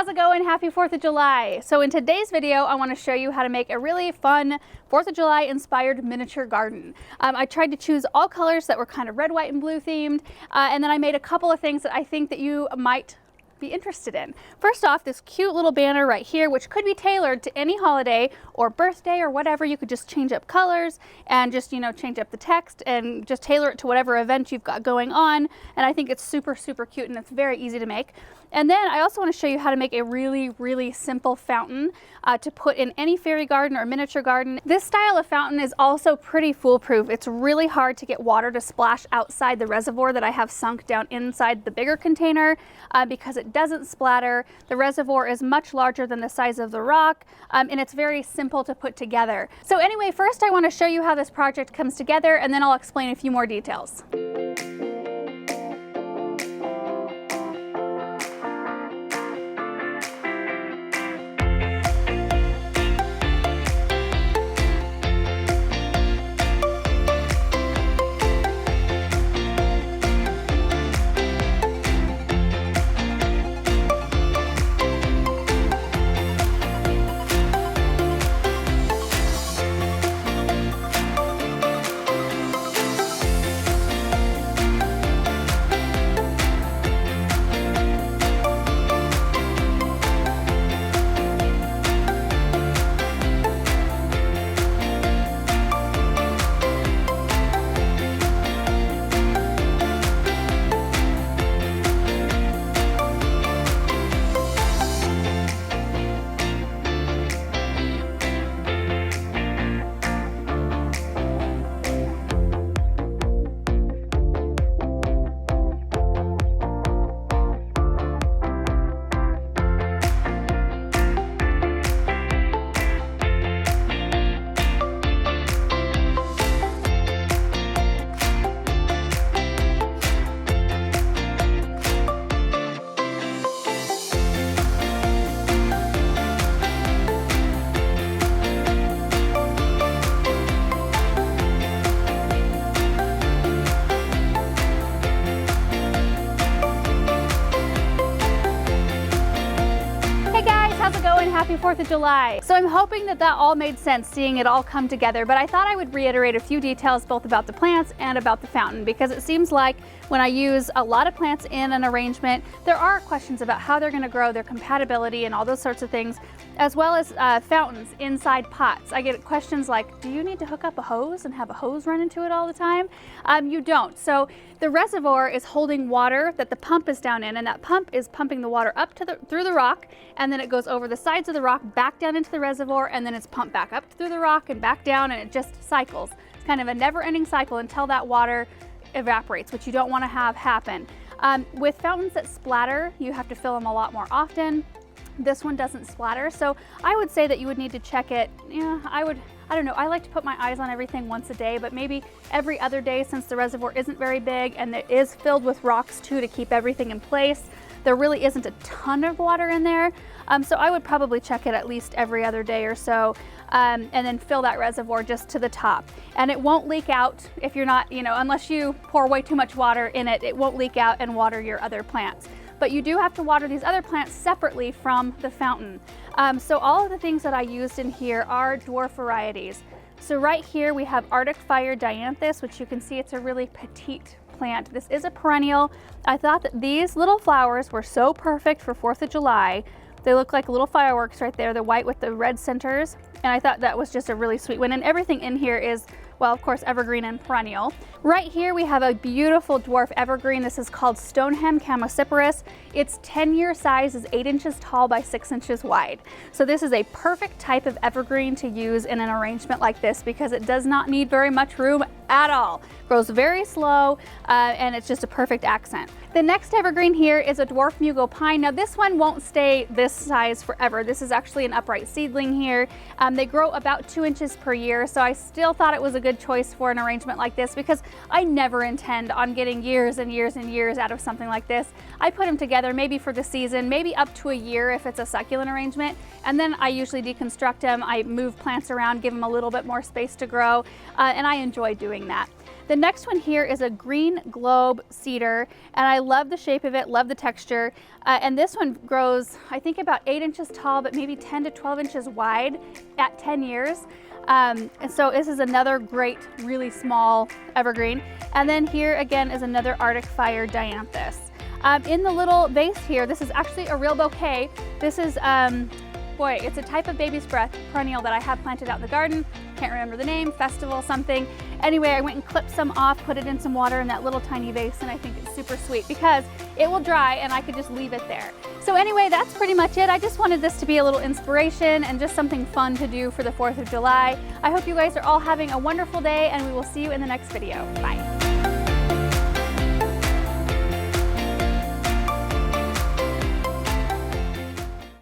it going? Happy 4th of July. So in today's video, I want to show you how to make a really fun 4th of July inspired miniature garden. I tried to choose all colors that were kind of red, white, and blue themed, and then I made a couple of things that I think that you might be interested in. First off, this cute little banner right here, which could be tailored to any holiday or birthday or whatever. You could just change up colors and just, change up the text and just tailor it to whatever event you've got going on. And I think it's super, super cute and it's very easy to make. And then I also want to show you how to make a really, really simple fountain to put in any fairy garden or miniature garden. This style of fountain is also pretty foolproof. It's really hard to get water to splash outside the reservoir that I have sunk down inside the bigger container because it doesn't splatter. The reservoir is much larger than the size of the rock, and it's very simple to put together. So anyway, first I want to show you how this project comes together, and then I'll explain a few more details. Happy 4th of July. So I'm hoping that all made sense, seeing it all come together, but I thought I would reiterate a few details both about the plants and about the fountain, because it seems like when I use a lot of plants in an arrangement, there are questions about how they're going to grow, their compatibility, and all those sorts of things, as well as fountains inside pots. I get questions like, do you need to hook up a hose and have a hose run into it all the time? You don't. So the reservoir is holding water that the pump is down in, and that pump is pumping the water up to through the rock, and then it goes over the sides of the rock back down into the reservoir, and then it's pumped back up through the rock and back down, and it just cycles. It's kind of a never-ending cycle until that water evaporates, which you don't want to have happen. With fountains that splatter, you have to fill them a lot more often. This one doesn't splatter, so I would say that you would need to check it. I don't know, I like to put my eyes on everything once a day, but maybe every other day, since the reservoir isn't very big and it is filled with rocks too to keep everything in place. There really isn't a ton of water in there, so I would probably check it at least every other day or so, and then fill that reservoir just to the top. And it won't leak out if you're not, unless you pour way too much water in it, it won't leak out and water your other plants. But you do have to water these other plants separately from the fountain. So all of the things that I used in here are dwarf varieties. So right here we have Arctic Fire Dianthus, which you can see it's a really petite plant. This is a perennial. I thought that these little flowers were so perfect for 4th of July. They look like little fireworks right there, the white with the red centers. And I thought that was just a really sweet one. And everything in here is, well, of course, evergreen and perennial. Right here we have a beautiful dwarf evergreen. This is called Stoneham Chamaecyparis. Its 10-year size is 8 inches tall by 6 inches wide. So this is a perfect type of evergreen to use in an arrangement like this because it does not need very much room at all. Grows very slow, and it's just a perfect accent. The next evergreen here is a dwarf Mugo pine. Now this one won't stay this size forever. This is actually an upright seedling here. They grow about 2 inches per year, so I still thought it was a good choice for an arrangement like this because I never intend on getting years and years and years out of something like this. I put them together maybe for the season, maybe up to a year if it's a succulent arrangement, and then I usually deconstruct them. I move plants around, give them a little bit more space to grow, and I enjoy doing that. The next one here is a green globe cedar, and I love the shape of it, love the texture. And this one grows, I think, about 8 inches tall, but maybe 10 to 12 inches wide at 10 years. And so this is another great, really small evergreen. And then here again is another Arctic Fire Dianthus. In the little vase here, this is actually a real bouquet. This is, boy, it's a type of baby's breath perennial that I have planted out in the garden. Can't remember the name, festival something. Anyway, I went and clipped some off, put it in some water in that little tiny vase, and I think it's super sweet because it will dry and I could just leave it there. So anyway, that's pretty much it. I just wanted this to be a little inspiration and just something fun to do for the 4th of July. I hope you guys are all having a wonderful day, and we will see you in the next video. Bye.